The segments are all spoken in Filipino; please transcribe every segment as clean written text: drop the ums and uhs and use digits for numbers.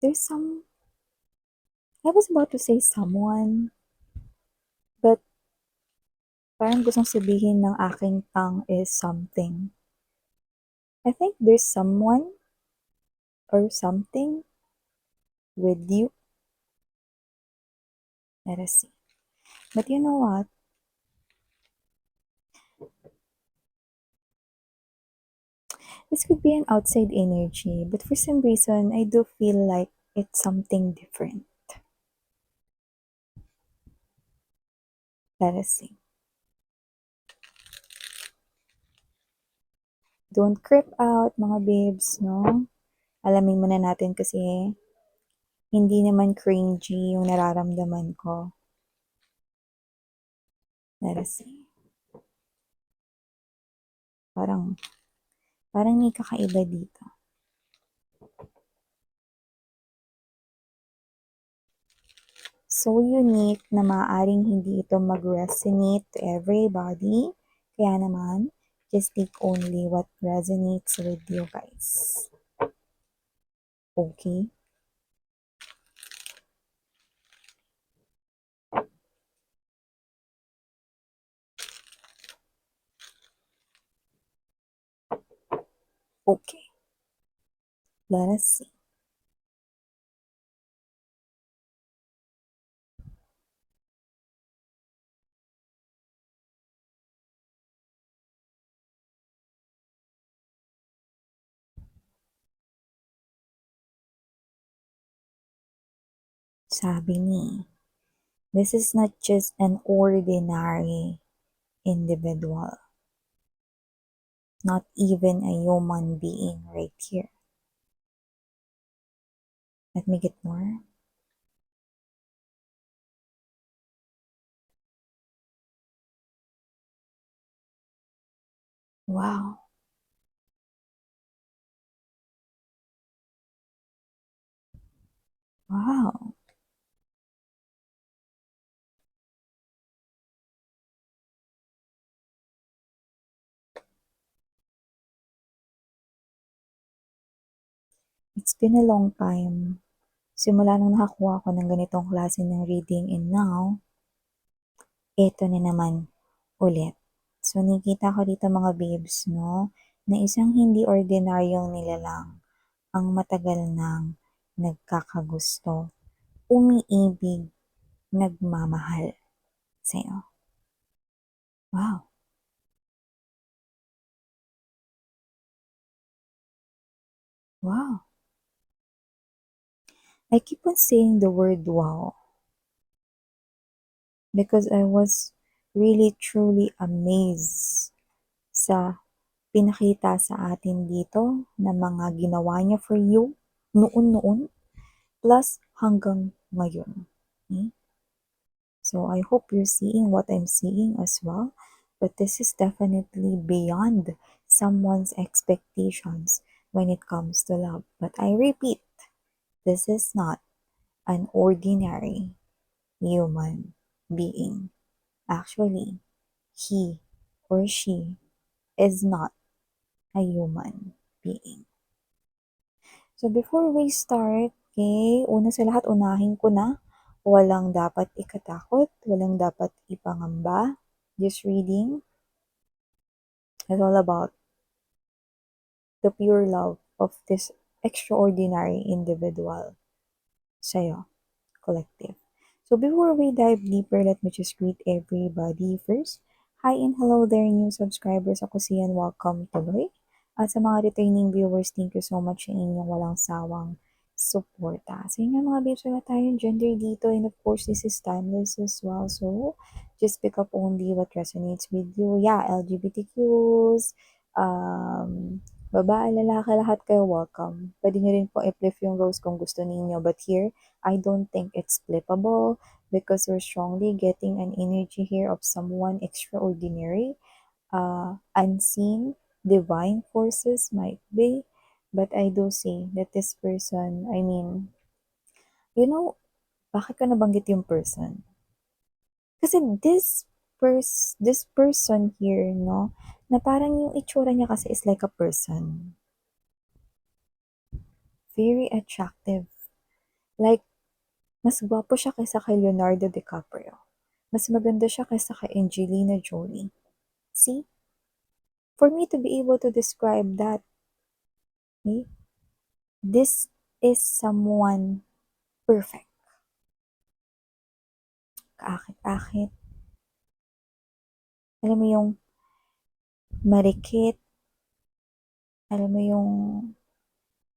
There's some, I was about to say someone, but parang gustong sabihin ng aking tongue is something. I think there's someone or something with you. Let us see. But you know what? This could be an outside energy, but for some reason, I do feel like it's something different. Let us see. Don't creep out, mga babes, no? Alamin muna natin kasi hindi naman cringy yung nararamdaman ko. Let us see. Parang may kakaiba dito. So unique na maaaring hindi ito mag-resonate to everybody. Kaya naman, just take only what resonates with you guys. Okay? Okay. Let us see. Sabi ni, this is not just an ordinary individual. Not even a human being right here. Let me get more. Wow. Wow. It's been a long time. Simula nung nakakuha ko ng ganitong klase ng reading and now, ito na naman ulit. So, nakita ko dito mga babes, no, na isang hindi ordinaryong nilalang ang matagal nang nagkakagusto, umiibig, nagmamahal sa'yo. Wow. Wow. I keep on saying the word wow because I was really truly amazed sa pinakita sa atin dito na mga ginawa niya for you noon-noon plus hanggang ngayon. Okay? So I hope you're seeing what I'm seeing as well, but this is definitely beyond someone's expectations when it comes to love. But I repeat, this is not an ordinary human being. Actually, he or she is not a human being. So before we start, okay, una sa lahat, unahin ko na, walang dapat ikatakot, walang dapat ipangamba. This reading is all about the pure love of this extraordinary individual sa'yo, collective. So before we dive deeper, let me just greet everybody first. Hi and hello there, new subscribers. Ako si Ian. Welcome tuloy. At sa mga returning viewers, thank you so much sa inyong walang sawang suporta. So yun nga mga babes, wala tayong gender dito. And of course, this is timeless as well. So just pick up only what resonates with you. Yeah, LGBTQs, babae, lalaki, lahat kayo welcome. Pwede nyo rin po i-flip yung rose kung gusto ninyo. But here, I don't think it's flippable because we're strongly getting an energy here of someone extraordinary, unseen, divine forces might be. But I do see that this person, I mean, you know, bakit ko nabanggit yung person? Kasi this person here, no, na parang yung itsura niya kasi is like a person. Very attractive. Like, mas gwapo siya kaysa kay Leonardo DiCaprio. Mas maganda siya kaysa kay Angelina Jolie. See? For me to be able to describe that, okay? This is someone perfect. Kaakit-akit. Alam mo yung marikit. Alam mo yung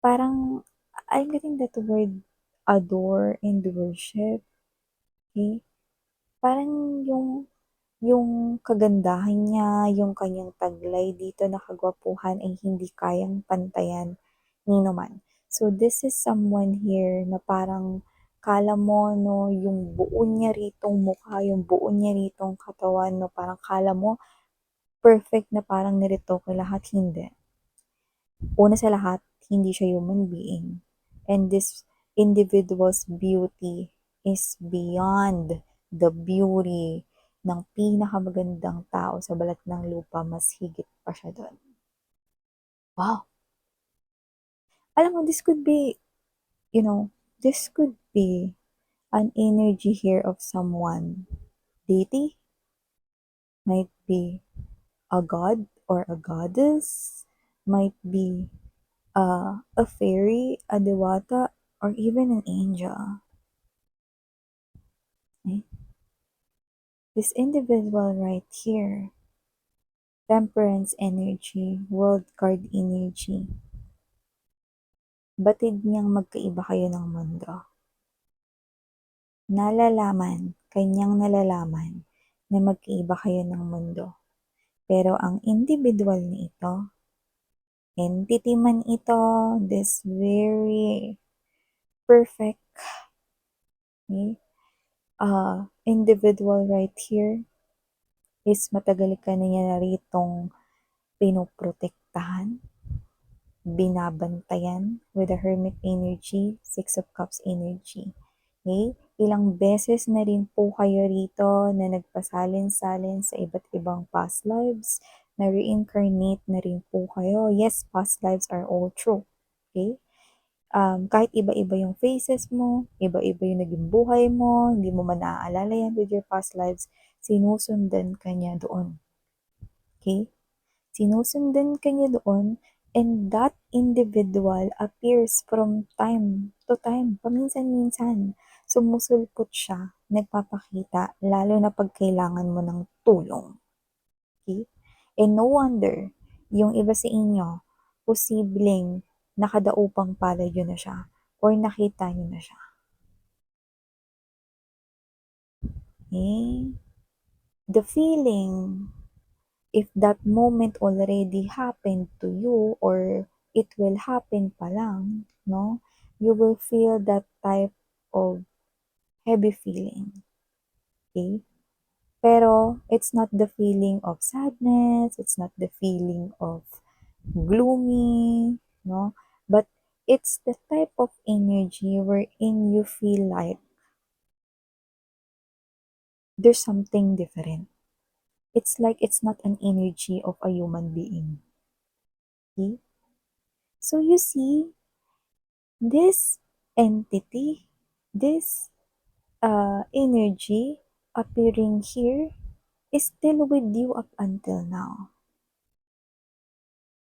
parang, I'm getting that word, adore and worship. Okay? Parang yung kagandahan niya, yung kanyang taglay dito na kagwapuhan ay hindi kayang pantayan ni naman. So this is someone here na parang kala mo no, yung buo niya ritong mukha, yung buo niya ritong katawan no, parang kala mo perfect na parang niretoke lahat, hindi. Una sa lahat, hindi siya human being. And this individual's beauty is beyond the beauty ng pinakamagandang tao sa balat ng lupa, mas higit pa siya doon. Wow! Alam mo, this could be, this could be an energy here of someone deity, might be a god or a goddess, might be a fairy, a diwata, or even an angel. Okay? This individual right here, temperance energy, world card energy, batid niyang magkaiba kayo ng mundo. Kanyang nalalaman na magkaiba kayo ng mundo. Pero ang individual na ito, entity man ito, this very perfect, okay, individual right here, is matagal ka na niya naritong pinoprotektahan, binabantayan with the Hermit energy, Six of Cups energy. Okay? Ilang beses na rin po kayo rito na nagpasalin-salin sa iba't ibang past lives, na reincarnate na rin po kayo. Yes, past lives are all true. Okay? Kahit iba-iba yung faces mo, iba-iba yung naging buhay mo, hindi mo man naaalala yan with your past lives, sinusundan ka niya doon. Okay? Sinusundan ka niya doon, and that individual appears from time to time, paminsan-minsan. Sumusulpot siya, nagpapakita, lalo na pag kailangan mo ng tulong. Okay? And no wonder, yung iba sa inyo, posibleng nakadaupang palad yun na siya, or nakita niyo na siya. Okay? The feeling, if that moment already happened to you or it will happen pa lang, no, you will feel that type of heavy feeling. Okay? Pero it's not the feeling of sadness, it's not the feeling of gloomy, no, but it's the type of energy wherein you feel like there's something different. It's like it's not an energy of a human being. Okay? So you see, this entity, this energy appearing here is still with you up until now.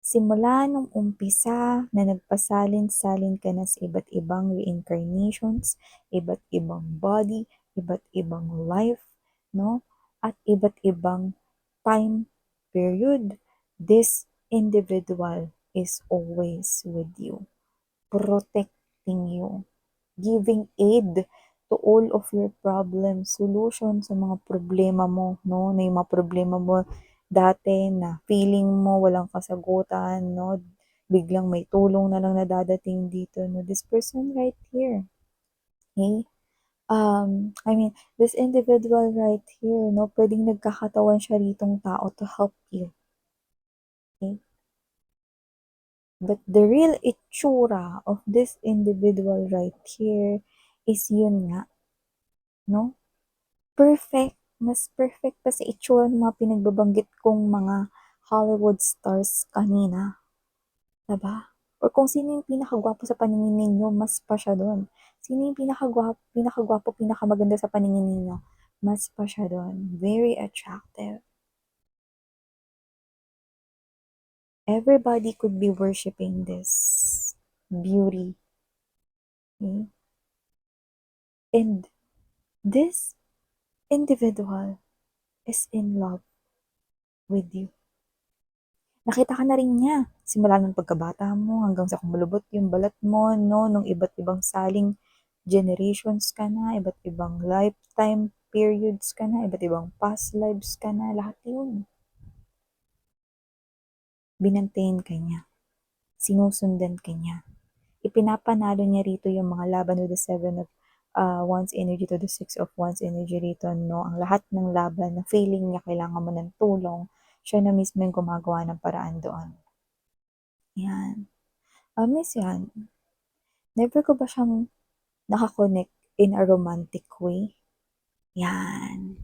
Simula nung umpisa na nagpasalin-salin ka na sa iba't ibang reincarnations, iba't ibang body, iba't ibang life, no? At iba't ibang time period, this individual is always with you, protecting you, giving aid to all of your problems, solution sa mga problema mo, no? Na yung mga problema mo dati na feeling mo walang kasagutan, no? Biglang may tulong na lang na dadating dito, no? This person right here, okay? This individual right here, no? Pwedeng nagkakatawan siya ritong tao to help you, okay? But the real itsura of this individual right here is yun nga, no? Perfect, mas perfect pa sa itsura ng mga pinagbabanggit kong mga Hollywood stars kanina. Diba? Or kung sino yung pinakagwapo sa paningin ninyo, mas pa siya dun. Sino yung pinakagwapo, pinakamaganda sa paningin ninyo, mas pa siya dun. Very attractive. Everybody could be worshiping this beauty. Okay? And this individual is in love with you. Nakita ka na rin niya, simula nung pagkabata mo hanggang sa kumulubot yung balat mo, no, nung iba't ibang saling generations ka na, iba't ibang lifetime periods ka na, iba't ibang past lives ka na, lahat yun. Binantayan ka niya, sinusundan ka niya. Ipinapanalo niya rito yung mga laban with the seven of Wands energy to the six of Wands energy rito, no? Ang lahat ng laban na feeling niya kailangan mo ng tulong, siya na mismo yung gumagawa ng paraan doon. Yan. Miss yan, never ko ba siyang nakakonect in a romantic way? Yan.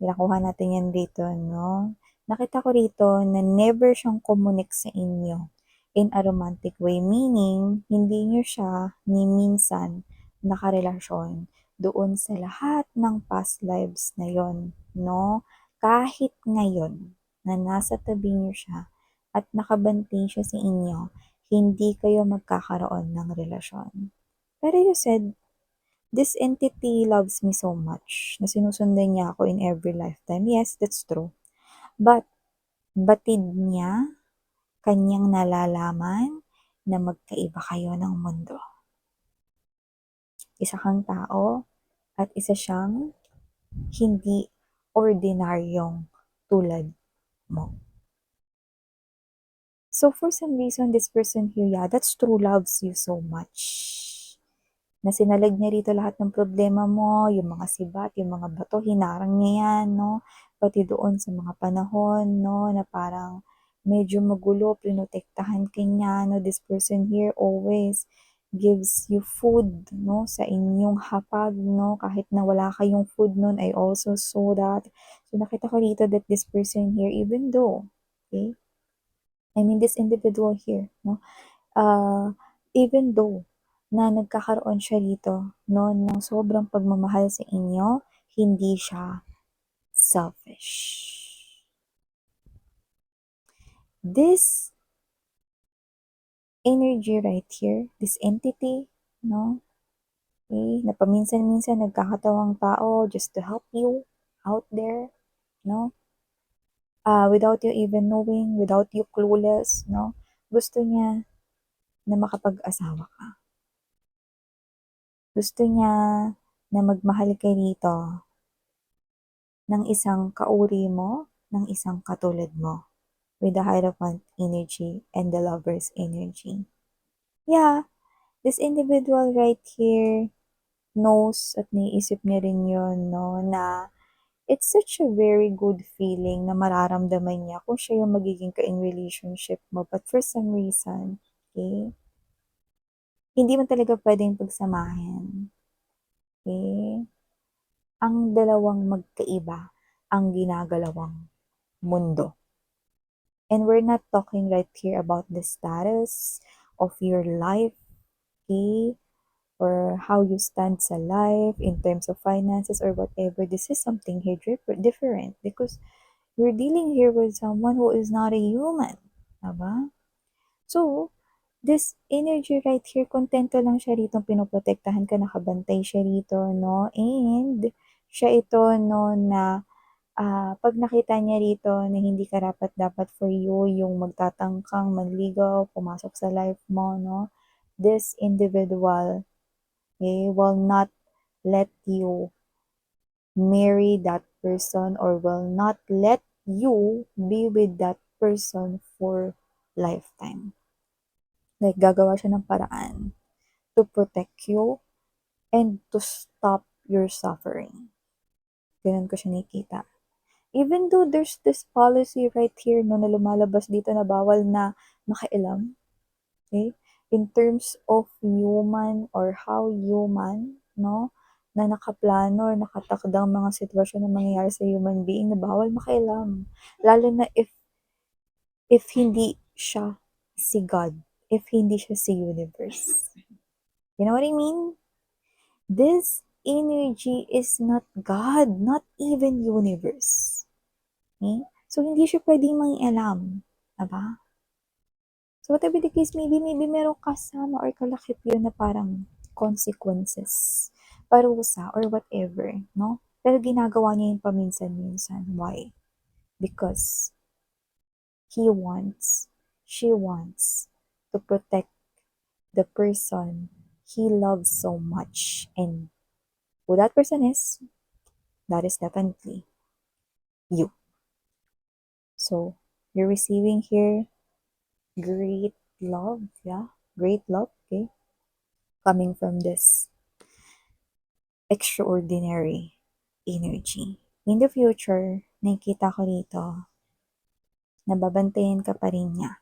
Nakuha natin yan dito, no? Nakita ko rito na never siyang kumunik sa inyo in a romantic way, meaning hindi niyo siya ni minsan nakarelasyon doon sa lahat ng past lives na yon, no? Kahit ngayon na nasa tabi niyo siya at nakabantay siya sa inyo, hindi kayo magkakaroon ng relasyon. Pero you said, this entity loves me so much na sinusundan niya ako in every lifetime. Yes, that's true. But, batid niya, kanyang nalalaman na magkaiba kayo ng mundo. Isa kang tao at isa siyang hindi ordinaryong tulad mo. So for some reason, this person here, yeah, that's true, loves you so much. Na sinalag niya rito lahat ng problema mo, yung mga sibat, yung mga bato, hinarang niya yan, no? Pati doon sa mga panahon, no, na parang medyo magulo, pinotektahan ka niya, no? This person here always gives you food, no, sa inyong hapag, no? Kahit na wala kayong food noon, I also saw that. So nakita ko dito that this person here, even though, okay, I mean this individual here, no, even though na nagkakaroon siya dito, no, ng sobrang pagmamahal sa inyo, hindi siya selfish. This energy right here, this entity, no, okay, na paminsan-minsan nagkakatawang tao just to help you out there, no, without you even knowing, without you clueless, no, gusto niya na makapag-asawa ka. Gusto niya na magmahal kayo dito ng isang kauri mo, ng isang katulad mo, with the Hierophant energy and the Lover's energy. Yeah, this individual right here knows at naiisip niya rin yun, no, na it's such a very good feeling na mararamdaman niya kung siya yung magiging ka-in relationship mo. But for some reason, okay, hindi mo talaga pwedeng pagsamahin. Okay? Ang dalawang magkaiba ang ginagalawang mundo. And we're not talking right here about the status of your life, okay? Or how you stand sa life in terms of finances or whatever. This is something here different because you're dealing here with someone who is not a human. Diba? So, this energy right here, kontento lang siya rito, pinoprotektahan ka, nakabantay siya rito, no? And, siya ito, no, na pag nakita niya rito na hindi karapat dapat for you, yung magtatangkang manligaw, pumasok sa life mo, no? This individual, okay, will not let you marry that person or will not let you be with that person for lifetime. Like, gagawa siya ng paraan to protect you and to stop your suffering. Ganun ko siya nakikita. Even though there's this policy right here, no, na lumalabas dito na bawal na makailam, okay? In terms of human or how human, no, na nakaplano or nakatakdang mga sitwasyon na mangyayari sa human being na bawal makailam. Lalo na if hindi siya si God if hindi siya si universe? You know what I mean? This energy is not God, not even universe. Okay? So, hindi siya pwedeng mangialam. Diba? So, whatever the case, maybe meron kasama or kalakip yun na parang consequences, parusa, or whatever, no? Pero ginagawa niya yung paminsan-minsan. Why? Because she wants to protect the person he loves so much. And who that person is, that is definitely you. So, you're receiving here great love, yeah? Great love, okay? Coming from this extraordinary energy. In the future, nakikita ko dito, nababantayan ka pa rin niya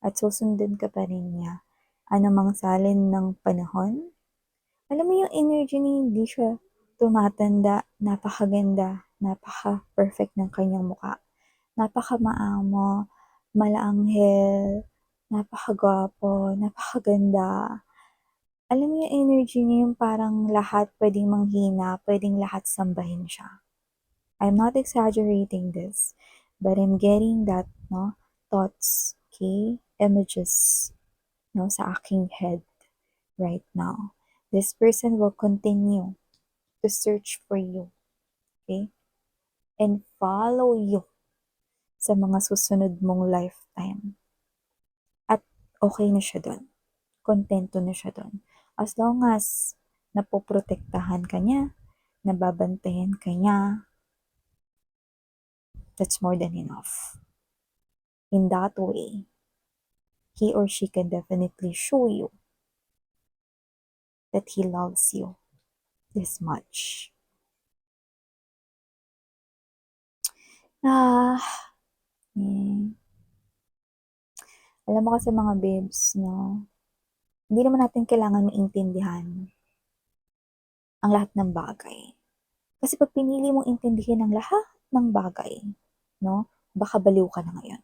at susundan ka pa rin niya. Anumang salin ng panahon, alam mo yung energy niya, hindi siya tumatanda, napakaganda, napaka-perfect ng kanyang mukha. Napaka-maamo, malaanghel, napakagwapo, napakaganda. Alam mo yung energy niya yung parang lahat pwedeng manghina, pwedeng lahat sambahin siya. I'm not exaggerating this, but I'm getting that, no, thoughts, okay, images, no, sa aking head right now. This person will continue to search for you, okay, and follow you sa mga susunod mong lifetime. At okay na siya doon. Kontento na siya doon. As long as napoprotektahan ka niya, nababantayan ka niya, that's more than enough. In that way, he or she can definitely show you that he loves you this much. Ah, alam mo kasi mga babes, no? Hindi naman natin kailangan maintindihan ang lahat ng bagay. Kasi pag pinili mong intindihin ang lahat ng bagay, no? Baka baliw ka na ngayon.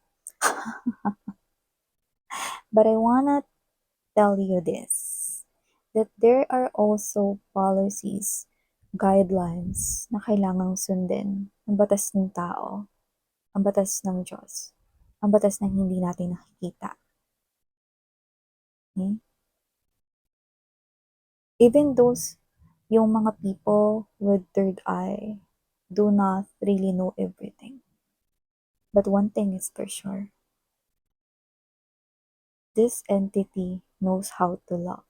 But I wanna tell you this, that there are also policies, guidelines na kailangang sundin ang batas ng tao, ang batas ng Diyos, ang batas ng hindi natin nakikita. Okay? Even those, yung mga people with third eye, do not really know everything. But one thing is for sure, this entity knows how to love.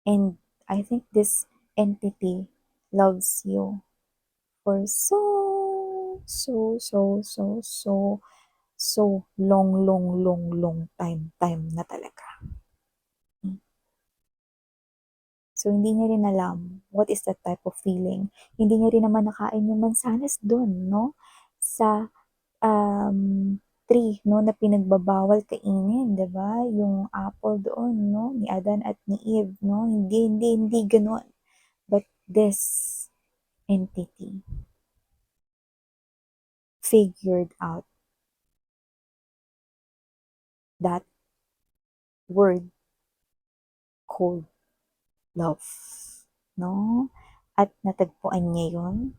And I think this entity loves you for so long time na talaga. So, hindi niya rin alam what is that type of feeling. Hindi niya rin naman nakain yung mansanas doon, no? Sa tree, no, na pinagbabawal kainin, 'di ba? Yung apple doon, no, ni Adan at ni Eve, no? Hindi ganoon. But this entity figured out that word called love, no? At natagpuan niya yun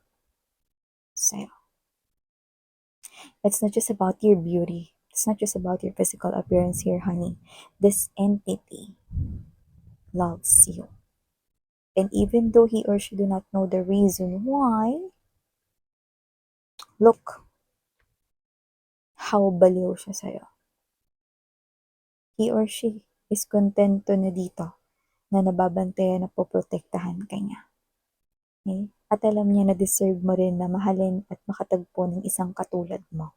sa'yo. It's not just about your beauty. It's not just about your physical appearance here, honey. This entity loves you. And even though he or she do not know the reason why, look how baliw siya sa'yo. He or she is kontento na dito na nababantayan na poprotektahan ka niya. Okay? At alam niya na deserve mo rin na mahalin at makatagpo ng isang katulad mo.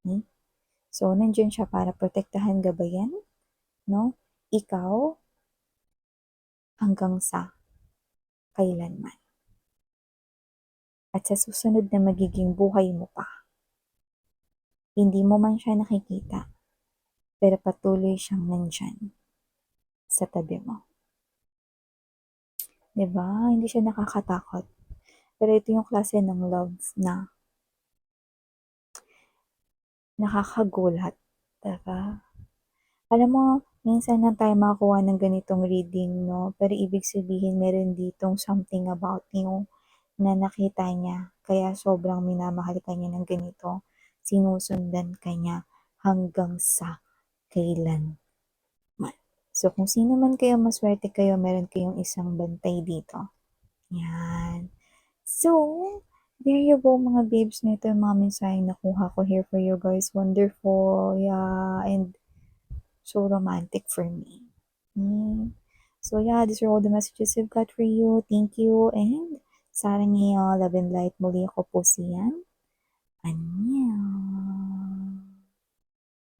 Okay? So, nandiyan siya para protektahan, gabayan, no? Ikaw hanggang sa kailanman. At sa susunod na magiging buhay mo pa, hindi mo man siya nakikita, pero patuloy siyang nandyan sa tabi mo. Diba? Hindi siya nakakatakot. Pero ito yung klase ng love na nakakagulat 'Di Alam mo, minsan lang tayo makakuha ng ganitong reading 'no, pero ibig sabihin meron ditong something about you na nakita niya kaya sobrang minamahal ka niya ng ganito, sinusundan ka niya hanggang sa kailanman. So, kung sino man kayo, maswerte kayo, meron kayong isang bantay dito, 'yan. So, there you go mga babes, nito yung mga mensaheng nakuha ko here for you guys, wonderful, yeah, and so romantic for me. So yeah, these are all the messages I've got for you. Thank you and sarang love and light. Muli ako po siyan. Annyeong.